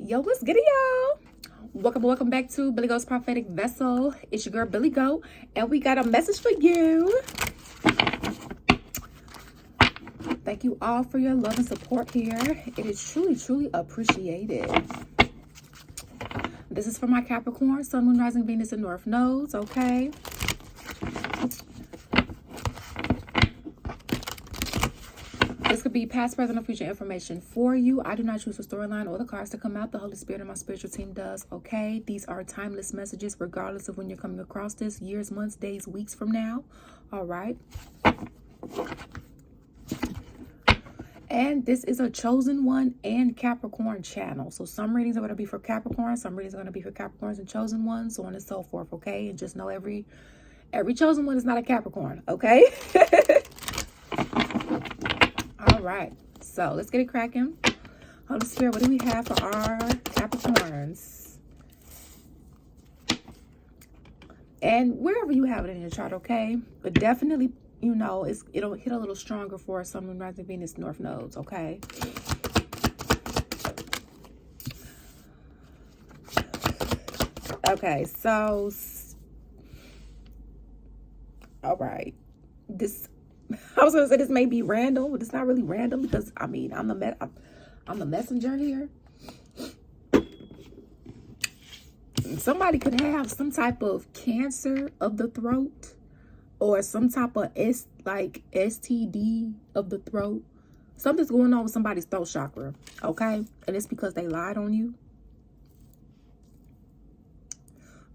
Yo, what's good, y'all? Welcome back to Billy Goat's Prophetic Vessel. It's your girl, Billy Goat, and we got a message for you. Thank you all for your love and support here. It is truly appreciated. This is for my Capricorn, Sun, Moon, Rising, Venus, and North Nodes, okay? This could be past, present, or future information for you. I do not choose the storyline or the cards to come out. The Holy Spirit and my spiritual team does, okay? These are timeless messages regardless of when you're coming across this, years, months, days, weeks from now, all right? And this is a chosen one and Capricorn channel. So some readings are going to be for Capricorn, some readings are going to be for Capricorns and chosen ones, so on and so forth, okay? And just know every chosen one is not a Capricorn, okay? All right, so let's get it cracking. Holy Spirit, what do we have for our Capricorns? And wherever you have it in your chart, okay? But definitely, you know, it'll hit a little stronger for Sun, Moon, Rising, Venus, North Nodes, okay? Okay, so, all right. I was gonna say this may be random, but it's not really random because I mean I'm the messenger here. Somebody could have some type of cancer of the throat, or some type of STD of the throat. Something's going on with somebody's throat chakra, okay? And it's because they lied on you.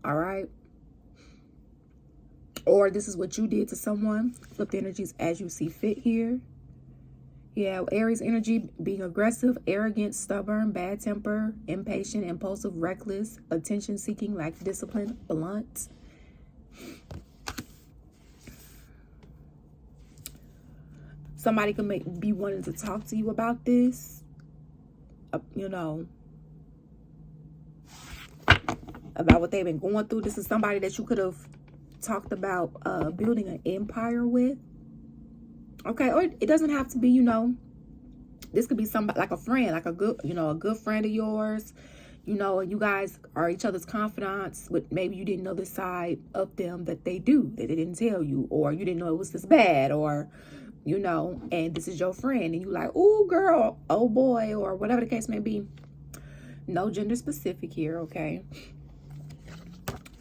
All right. Or this is what you did to someone. Flip the energies as you see fit here. Yeah, Aries energy, being aggressive, arrogant, stubborn, bad temper, impatient, impulsive, reckless, attention seeking, lack discipline, blunt. Somebody could be wanting to talk to you about this, you know, about what they've been going through. This is somebody that you could have talked about building an empire with, okay? Or it doesn't have to be, you know, this could be somebody like a friend, like a good friend of yours, you know, and you guys are each other's confidants, but maybe you didn't know the side of them that they do, that they didn't tell you, or you didn't know it was this bad, or, you know, and this is your friend and you like, oh girl, oh boy, or whatever the case may be. No gender specific here, okay?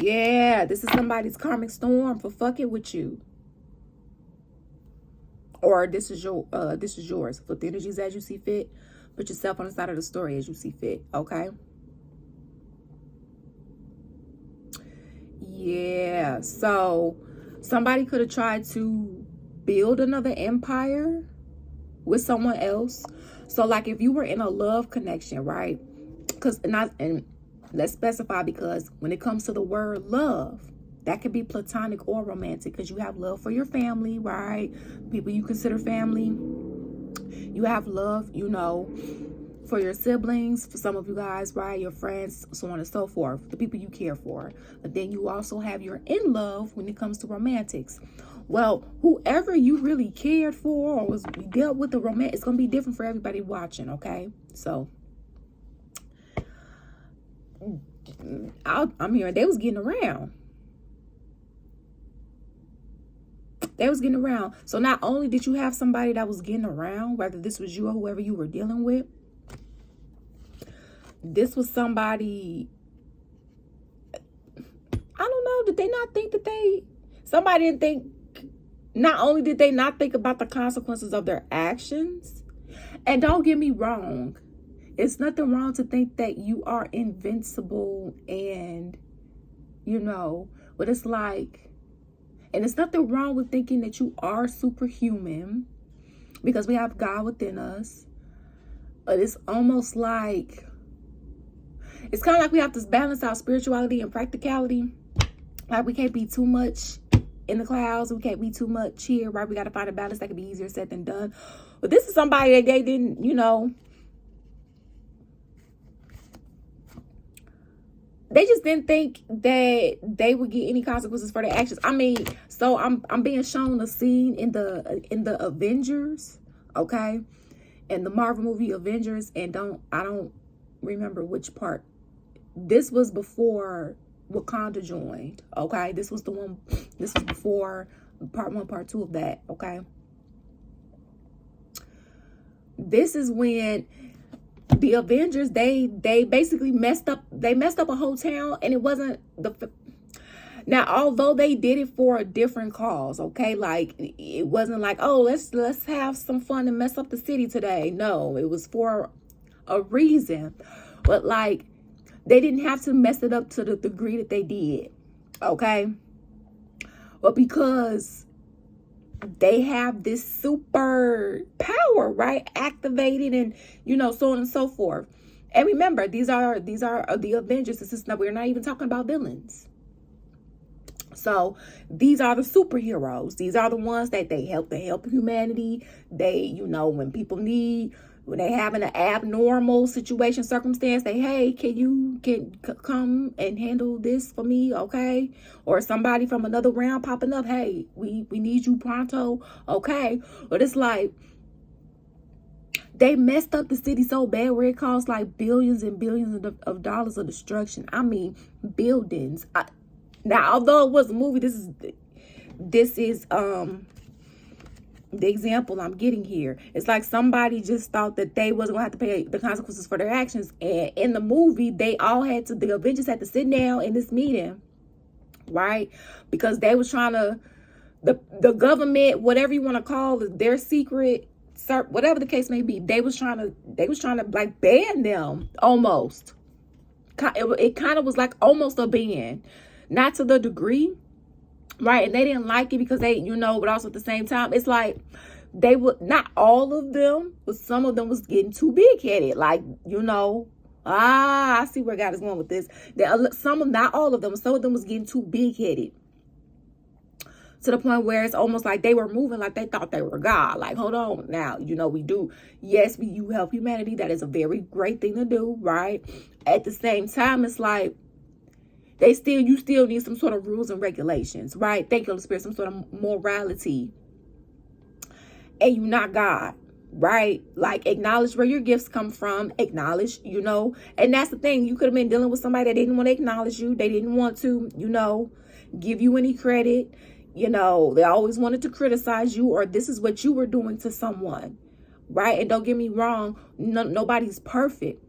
Yeah, this is somebody's karmic storm for fucking with you. Or this is yours. Flip the energies as you see fit. Put yourself on the side of the story as you see fit, okay? Yeah, so somebody could have tried to build another empire with someone else. So like if you were in a love connection, right? And let's specify, because when it comes to the word love, that could be platonic or romantic, because you have love for your family, right? People you consider family. You have love, you know, for your siblings, for some of you guys, right? Your friends, so on and so forth, the people you care for. But then you also have your in love when it comes to romantics. Well, whoever you really cared for or dealt with the romance, it's going to be different for everybody watching, okay? So I'm hearing they was getting around. They was getting around. So not only did you have somebody that was getting around, whether this was you or whoever you were dealing with, this was somebody, I don't know, did they not think that somebody didn't think, not only did they not think about the consequences of their actions, and don't get me wrong, it's nothing wrong to think that you are invincible and, you know, but it's like, and it's nothing wrong with thinking that you are superhuman because we have God within us. But it's almost like, it's kind of like we have to balance out spirituality and practicality. Like we can't be too much in the clouds. We can't be too much here, right? We got to find a balance that can be easier said than done. But this is somebody that they didn't, you know, they just didn't think that they would get any consequences for their actions. I mean, so I'm being shown a scene in the Avengers, okay? In the Marvel movie Avengers, and I don't remember which part. This was before Wakanda joined. Okay, this was the one. This was before part 1, part 2 of that. Okay, this is when the Avengers they basically messed up. They messed up a whole town, and it wasn't the. Now, although they did it for a different cause, okay, like it wasn't like, oh, let's have some fun and mess up the city today. No, it was for a reason, but like they didn't have to mess it up to the degree that they did, okay. But because they have this super power, right, activated, and so on and so forth. And remember, these are the Avengers. This is not, we're not even talking about villains. So these are the superheroes. These are the ones that they help humanity. They, when people need, when they have an abnormal situation, circumstance, they, hey, can you come and handle this for me, okay? Or somebody from another realm popping up, hey, we need you pronto, okay? But it's like they messed up the city so bad where it cost like billions and billions of dollars of destruction. I mean, buildings. Now, although it was a movie, this is the example I'm getting here. It's like somebody just thought that they wasn't gonna have to pay the consequences for their actions, and in the movie, the Avengers had to sit down in this meeting, right? Because they was trying to, the government, whatever you want to call it, their secret, whatever the case may be, they was trying to like ban them almost. It kind of was like almost a ban. Not to the degree, right? And they didn't like it because they, but also at the same time, it's like they would, not all of them, but some of them was getting too big headed. Like, I see where God is going with this. Not all of them, some of them was getting too big headed to the point where it's almost like they were moving like they thought they were God. Like, hold on now, we do. Yes, you help humanity. That is a very great thing to do, right? At the same time, it's like, you still need some sort of rules and regulations, right? Thank you, Holy Spirit, some sort of morality. And you're not God, right? Like, acknowledge where your gifts come from, acknowledge, and that's the thing. You could have been dealing with somebody that didn't want to acknowledge you. They didn't want to, give you any credit. They always wanted to criticize you, or this is what you were doing to someone, right? And don't get me wrong, nobody's perfect.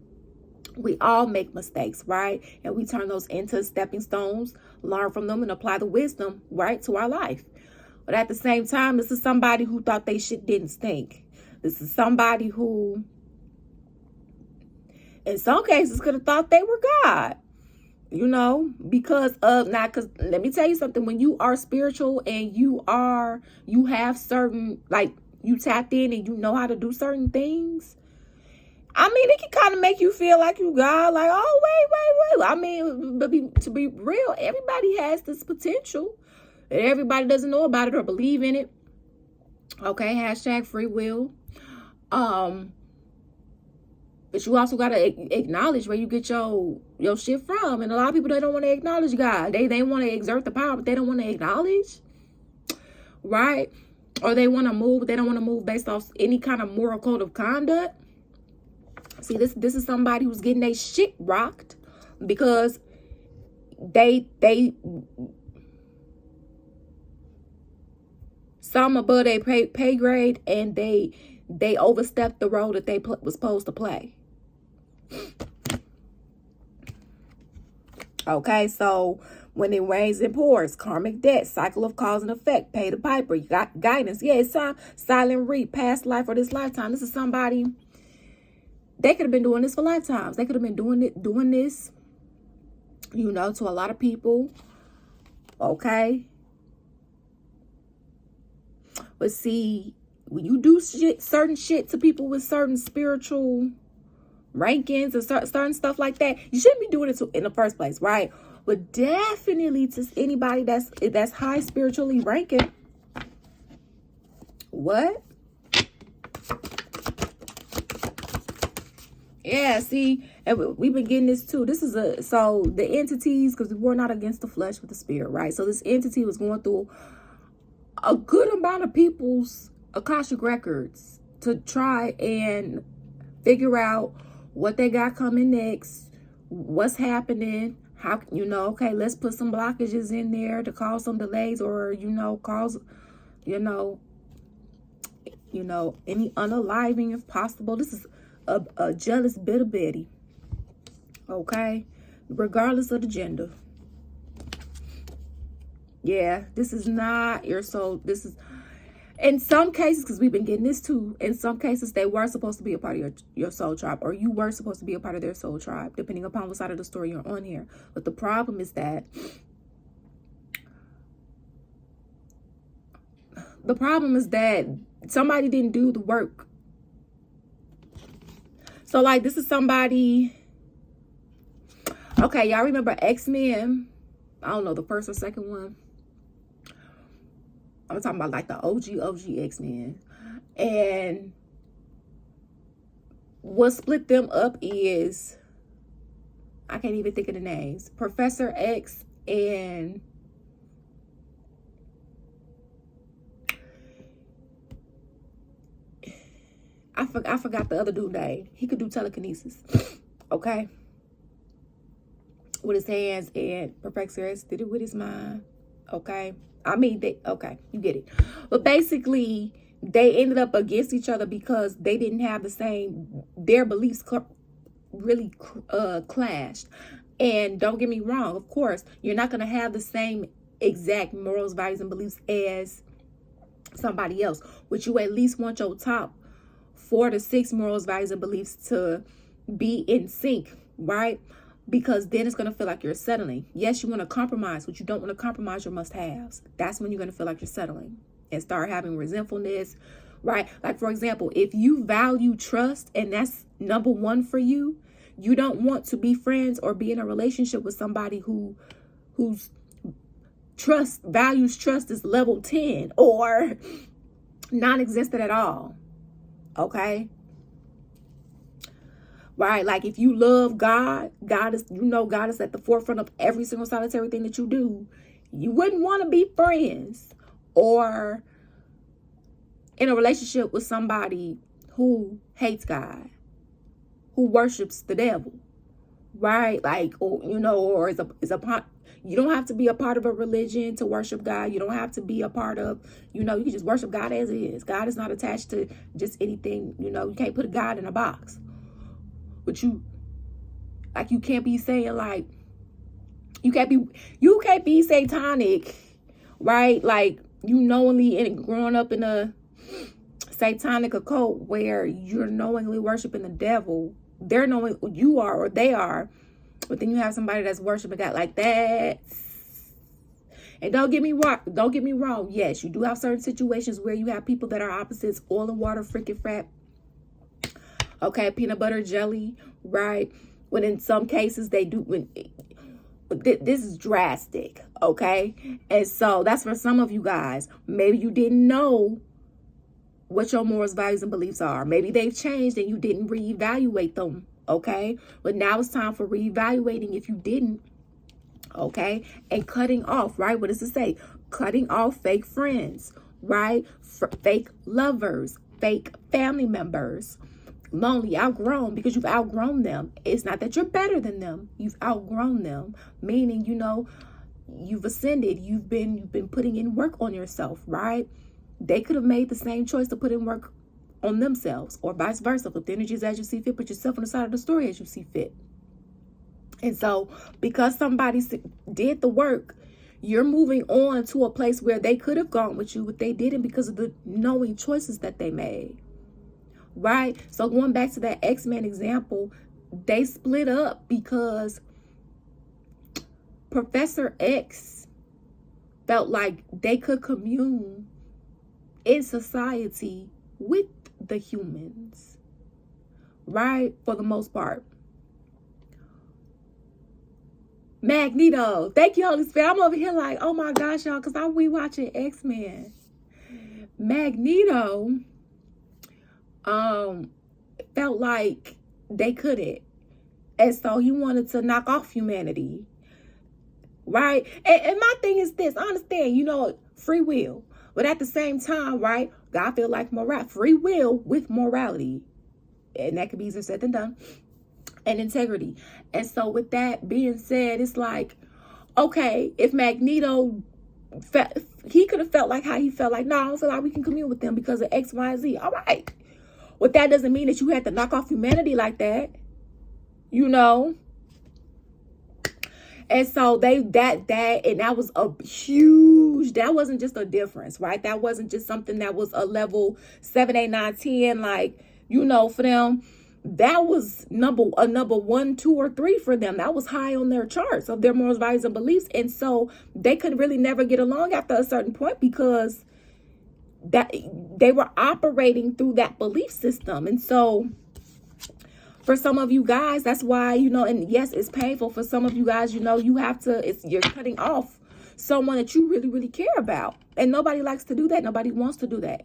We all make mistakes, right? And we turn those into stepping stones, learn from them, and apply the wisdom, right, to our life. But at the same time, this is somebody who thought they shit didn't stink. This is somebody who, in some cases, could have thought they were God, because let me tell you something. When you are spiritual and you have certain, like, you tapped in and you know how to do certain things, I mean, it can kind of make you feel like you God, like, oh, wait. I mean, to be real, everybody has this potential. And everybody doesn't know about it or believe in it. Okay, hashtag free will. But you also got to acknowledge where you get your shit from. And a lot of people, they don't want to acknowledge God. They want to exert the power, but they don't want to acknowledge. Right? Or they want to move, but they don't want to move based off any kind of moral code of conduct. See, this is somebody who's getting their shit rocked because they some above their pay grade, and they overstepped the role that they was supposed to play. Okay, so when it rains and pours, karmic debt, cycle of cause and effect, pay the piper, you got guidance. Yeah, it's time, silent reap, past life or this lifetime. This is somebody. They could have been doing this for lifetimes. They could have been doing this, to a lot of people. Okay. But see, when you do certain shit to people with certain spiritual rankings and certain stuff like that, you shouldn't be doing it in the first place, right? But definitely to anybody that's high spiritually ranking. What? Yeah, see, and we've been getting this too. This is so the entities, because we're not against the flesh with the spirit, right? So this entity was going through a good amount of people's Akashic records to try and figure out what they got coming next, what's happening, how, you know, okay, let's put some blockages in there to cause some delays, or, you know, cause, you know, any unaliving if possible. This is a jealous bitter Betty. Okay, regardless of the gender. Yeah, this is not your soul. This is, in some cases, because we've been getting this too, in some cases they were supposed to be a part of your soul tribe, or you were supposed to be a part of their soul tribe, depending upon what side of the story you're on here. But the problem is that somebody didn't do the work. So like, this is somebody, okay, y'all remember X-Men? I don't know, the first or second one. I'm talking about like the OG X-Men. And what split them up is, I can't even think of the names, Professor X and I forgot the other dude's name. He could do telekinesis. Okay. With his hands, and Professor X did it with his mind. Okay. I mean, okay, you get it. But basically, they ended up against each other because they didn't have the same, their beliefs really clashed. And don't get me wrong, of course, you're not going to have the same exact morals, values, and beliefs as somebody else. But you at least want your top 4 to 6 morals, values, and beliefs to be in sync, right? Because then it's going to feel like you're settling. Yes, you want to compromise, but you don't want to compromise your must-haves. That's when you're going to feel like you're settling and start having resentfulness, right? Like, for example, if you value trust and that's number 1 for you, you don't want to be friends or be in a relationship with somebody whose values trust is level 10 or non-existent at all. Okay? Right? Like, if you love God is, God is at the forefront of every single solitary thing that you do. You wouldn't want to be friends or in a relationship with somebody who hates God, who worships the devil, right? Like, or is a part. You don't have to be a part of a religion to worship God. You don't have to be a part of, you can just worship God as is. God is not attached to just anything. You can't put a God in a box. But you can't be saying like, you can't be satanic, right? Like, knowingly growing up in a satanic occult where you're knowingly worshiping the devil. They're knowing you are, or they are, but then you have somebody that's worshiping God like that. And don't get me wrong. Yes, you do have certain situations where you have people that are opposites, oil and water, freaking frat. Okay, peanut butter jelly, right? When in some cases they do. This is drastic, okay? And so that's for some of you guys. Maybe you didn't know what your morals, values, and beliefs are. Maybe they've changed and you didn't reevaluate them, okay? But now it's time for reevaluating if you didn't, okay? And cutting off, right? What does it say? Cutting off fake friends, right? Fake lovers, fake family members. Lonely, outgrown, because you've outgrown them. It's not that you're better than them. You've outgrown them, meaning, you've ascended. You've been putting in work on yourself, right? They could have made the same choice to put in work on themselves, or vice versa. Put the energies as you see fit, put yourself on the side of the story as you see fit. And so, because somebody did the work, you're moving on to a place where they could have gone with you, but they didn't because of the knowing choices that they made. Right? So going back to that X-Men example, they split up because Professor X felt like they could commune in society with the humans, right? For the most part. Magneto, thank you, Holy Spirit. I'm over here like, oh my gosh, y'all, because I'm rewatching X-Men. Magneto felt like they couldn't, and so he wanted to knock off humanity, right? And my thing is this: I understand, free will, but at the same time, right? God feel like free will with morality, and that could be easier said than done. and integrity. And so with that being said, it's like, okay, if Magneto he could have felt like how he felt like, no, I don't feel like we can commune with them because of X, Y, and Z. All right. Well, that doesn't mean that you had to knock off humanity like that, you know. And so and that was a huge, that wasn't just a difference, right? That wasn't just something that was a level 7, 8, 9, 10, like, you know, for them. That was number 1, 2, or 3 for them. That was high on their charts of their morals, values, and beliefs. And so they could really never get along after a certain point because that they were operating through that belief system. And so for some of you guys, that's why, you know, and yes, it's painful for some of you guys, you know, you're cutting off someone that you really, really care about. And nobody likes to do that. Nobody wants to do that.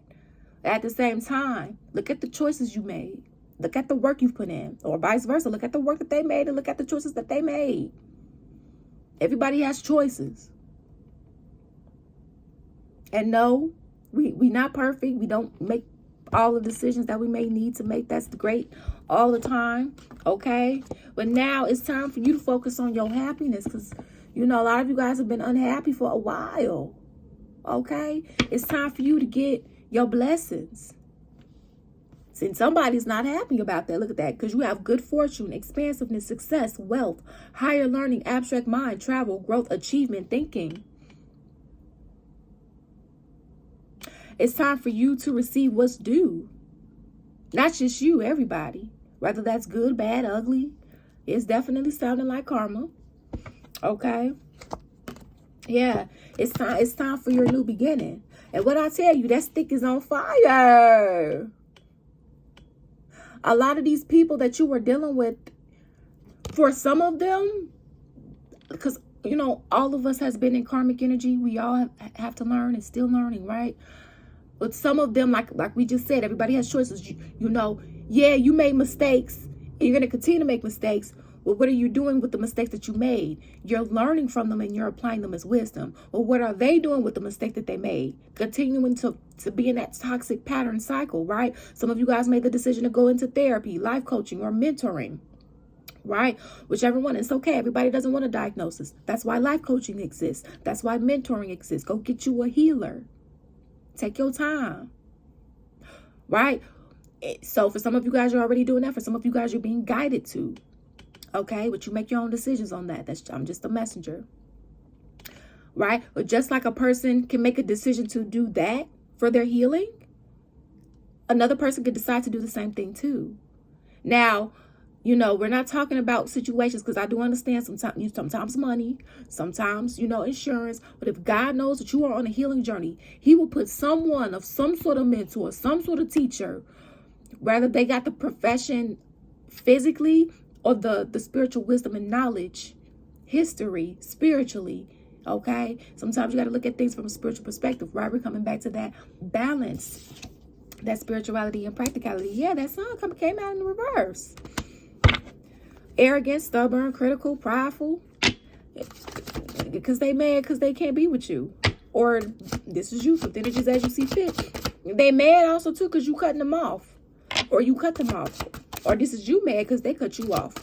At the same time, look at the choices you made. Look at the work you've put in, or vice versa. Look at the work that they made and look at the choices that they made. Everybody has choices. And no, we not perfect. We don't make all the decisions that we may need to make. That's great all the time. Okay. But now it's time for you to focus on your happiness, because, you know, a lot of you guys have been unhappy for a while. Okay. It's time for you to get your blessings. See, somebody's not happy about that. Look at that. Because you have good fortune, expansiveness, success, wealth, higher learning, abstract mind, travel, growth, achievement, thinking. It's time for you to receive what's due. Not just you, everybody. Whether that's good, bad, ugly. It's definitely sounding like karma. Okay? Yeah. It's time for your new beginning. And what I tell you, that stick is on fire. A lot of these people that you were dealing with, for some of them, because, you know, all of us has been in karmic energy. We all have to learn and still learning, right? But some of them, like we just said, everybody has choices. You know, yeah, you made mistakes. And you're going to continue to make mistakes. Well, what are you doing with the mistakes that you made? You're learning from them and you're applying them as wisdom. Well, what are they doing with the mistake that they made? Continuing to be in that toxic pattern cycle, right? Some of you guys made the decision to go into therapy, life coaching, or mentoring, right? Whichever one. It's okay. Everybody doesn't want a diagnosis. That's why life coaching exists. That's why mentoring exists. Go get you a healer. Take your time, right? So for some of you guys, you're already doing that. For some of you guys, you're being guided to. Okay, but you make your own decisions on that. I'm just a messenger, right? But just like a person can make a decision to do that for their healing, another person could decide to do the same thing too. Now, you know, we're not talking about situations, because I do understand sometimes money, sometimes, you know, insurance. But if God knows that you are on a healing journey, he will put someone of some sort of mentor, some sort of teacher, whether they got the profession physically or the spiritual wisdom and knowledge, history, spiritually, okay? Sometimes you got to look at things from a spiritual perspective, right? We're coming back to that balance, that spirituality and practicality. Yeah, that song came out in the reverse. Arrogant, stubborn, critical, prideful, because they mad because they can't be with you. Or this is you, with energies as you see fit. They mad also too because you cutting them off, or you cut them off. Or this is you mad because they cut you off.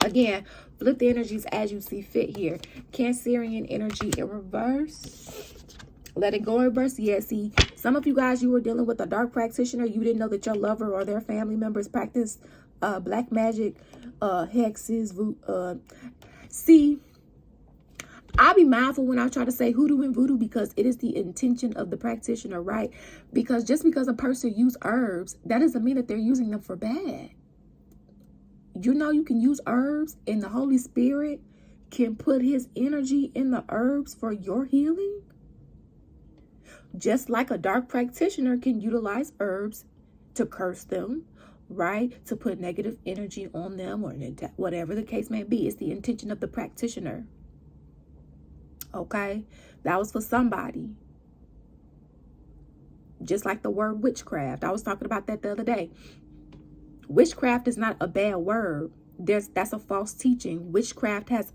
Again, flip the energies as you see fit here. Cancerian energy in reverse. Let it go in reverse. Yeah, see, some of you guys, you were dealing with a dark practitioner. You didn't know that your lover or their family members practice black magic, hexes. See, I'll be mindful when I try to say hoodoo and voodoo, because it is the intention of the practitioner, right? Because just because a person uses herbs, that doesn't mean that they're using them for bad. You know, you can use herbs, and the Holy Spirit can put his energy in the herbs for your healing. Just like a dark practitioner can utilize herbs to curse them, right? To put negative energy on them, or whatever the case may be. It's the intention of the practitioner. Okay, that was for somebody. Just like the word witchcraft. I was talking about that the other day. Witchcraft is not a bad word. That's a false teaching. Witchcraft has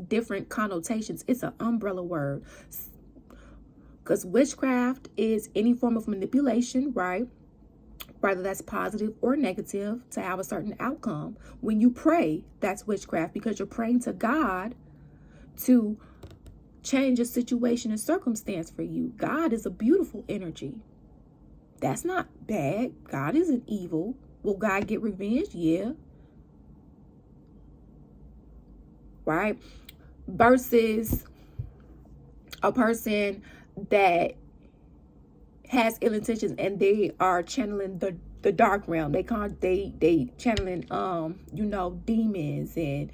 different connotations. It's an umbrella word. Because witchcraft is any form of manipulation, right? whether that's positive or negative, to have a certain outcome. When you pray, that's witchcraft, because you're praying to God to change a situation and circumstance for you. God is a beautiful energy. That's not bad. God isn't evil. Will God get revenge? Yeah. Right? Versus a person that has ill intentions and they are channeling the dark realm. They channeling demons and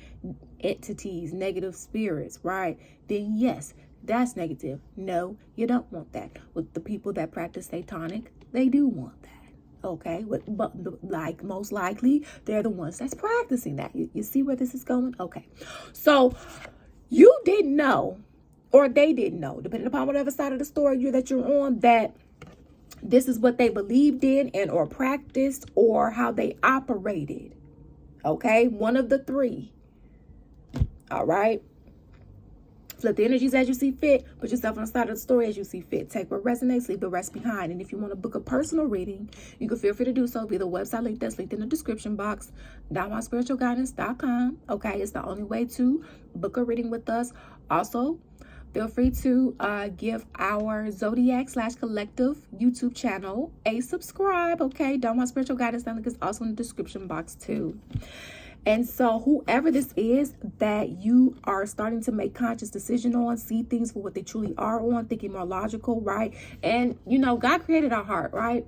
entities, negative spirits, right? Then yes, that's negative. No, you don't want that. With the people that practice satanic, they do want that. Okay, but like most likely they're the ones that's practicing that. You see where this is going? Okay, so you didn't know, or they didn't know, depending upon whatever side of the story that you're on, that this is what they believed in and or practiced, or how they operated. Okay, one of the three. All right. Flip the energies as you see fit. Put yourself on the side of the story as you see fit. Take what resonates, leave the rest behind. And if you want to book a personal reading, you can feel free to do so via the website link that's linked in the description box, DawnWiseSpiritualGuidance.com. Okay, it's the only way to book a reading with us. Also, feel free to give our Zodiac/Collective YouTube channel a subscribe. Okay, Dawn Wise Spiritual Guidance link is also in the description box too. And so whoever this is that you are starting to make conscious decision on, see things for what they truly are on, thinking more logical, right? And, God created our heart, right?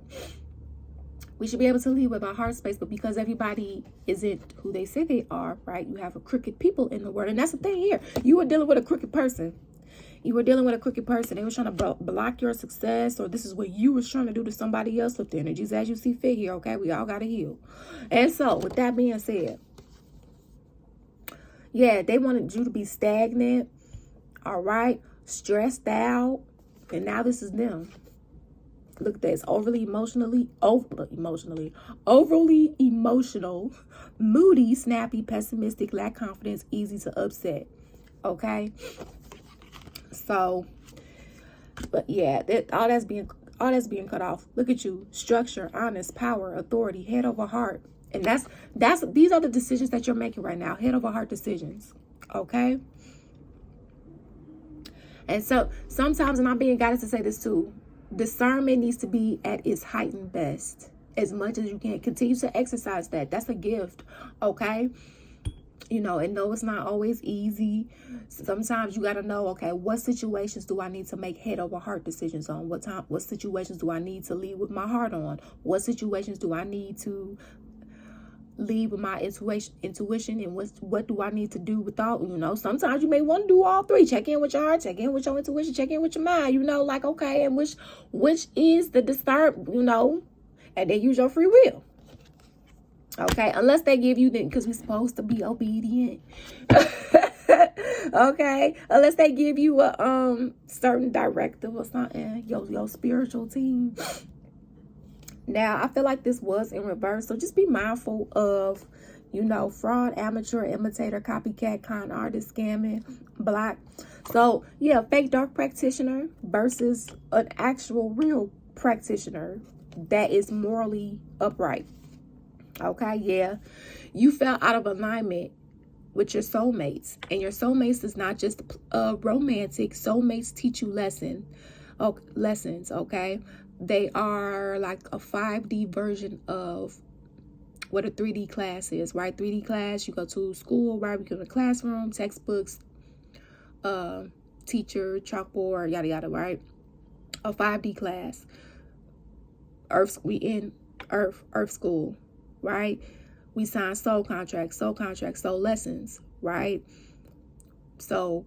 We should be able to lead with our heart space, but because everybody isn't who they say they are, right? You have a crooked people in the world. And that's the thing here. You were dealing with a crooked person. You were dealing with a crooked person. They were trying to block your success, or this is what you was trying to do to somebody else. With the energies as you see fit here, okay? We all got to heal. And so with that being said, yeah, they wanted you to be stagnant, all right, stressed out, and now this is them. Look at this, overly emotional, moody, snappy, pessimistic, lack confidence, easy to upset, okay? So, but yeah, all that's being cut off. Look at you, structure, honest, power, authority, head over heart. And these are the decisions that you're making right now. Head over heart decisions. Okay. And so sometimes, and I'm being guided to say this too, discernment needs to be at its heightened best as much as you can. Continue to exercise that. That's a gift. Okay. And no, it's not always easy. Sometimes you got to know, okay, what situations do I need to make head over heart decisions on? What situations do I need to lead with my heart on? What situations do I need to lead with my intuition, and what do I need to do without, sometimes you may want to do all three. Check in with your heart, check in with your intuition, check in with your mind, like, okay, and which is the disturb, and then use your free will. Okay, unless they give you because we're supposed to be obedient. Okay, unless they give you a certain directive or something, your spiritual team. Now, I feel like this was in reverse, so just be mindful of, fraud, amateur, imitator, copycat, con artist, scamming, block. So, yeah, fake dark practitioner versus an actual real practitioner that is morally upright. Okay, yeah. You fell out of alignment with your soulmates, and your soulmates is not just romantic. Soulmates teach you lessons, okay? They are like a 5D version of what a 3D class is, right? 3D class, you go to school, right? We go to the classroom, textbooks, teacher, chalkboard, yada, yada, right? A 5D class. We in Earth school, right? We sign soul contracts, soul lessons, right? So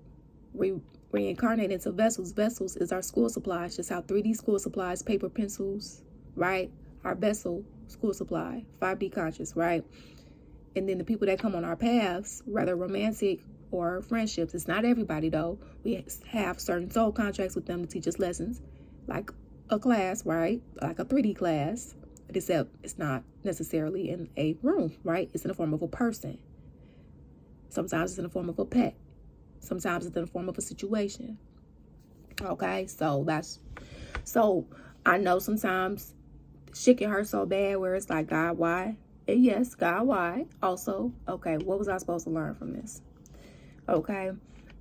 we reincarnate into vessels. Vessels is our school supplies, just how 3D school supplies, paper, pencils, right? Our vessel, school supply, 5D conscious, right? And then the people that come on our paths, whether romantic or friendships, it's not everybody though. We have certain soul contracts with them to teach us lessons, like a class, right? Like a 3D class, except it's not necessarily in a room, right? It's in the form of a person. Sometimes it's in the form of a pet. Sometimes it's in the form of a situation. Okay, so I know sometimes shit can hurt so bad where it's like, God, why? And yes, God, why? Also, okay, what was I supposed to learn from this? Okay.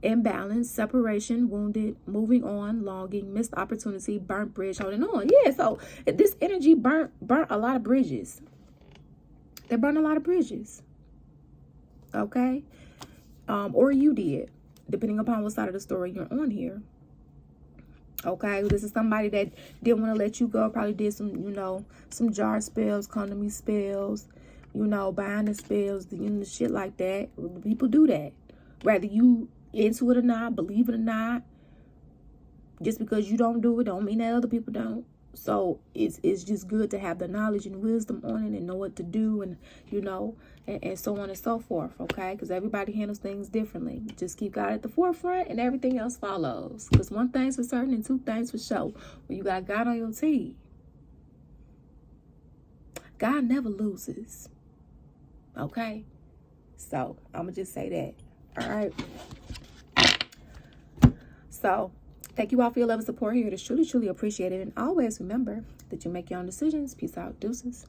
Imbalance, separation, wounded, moving on, longing, missed opportunity, burnt bridge, holding on. Yeah, so this energy burnt a lot of bridges. They burned a lot of bridges. Okay? Or you did, depending upon what side of the story you're on here. Okay, this is somebody that didn't want to let you go, probably did some, you know, some jar spells, condom spells, you know, buying the spells, you know, shit like that. People do that. Whether you into it or not, believe it or not, just because you don't do it don't mean that other people don't. So it's just good to have the knowledge and wisdom on it and know what to do, and you know, and so on and so forth. Okay, because everybody handles things differently. Just keep God at the forefront and everything else follows. Because one thing's for certain and two things for sure. When you got God on your team, God never loses. Okay, so I'm gonna just say that. All right. So, thank you all for your love and support here. It is truly, truly appreciated. And always remember that you make your own decisions. Peace out. Deuces.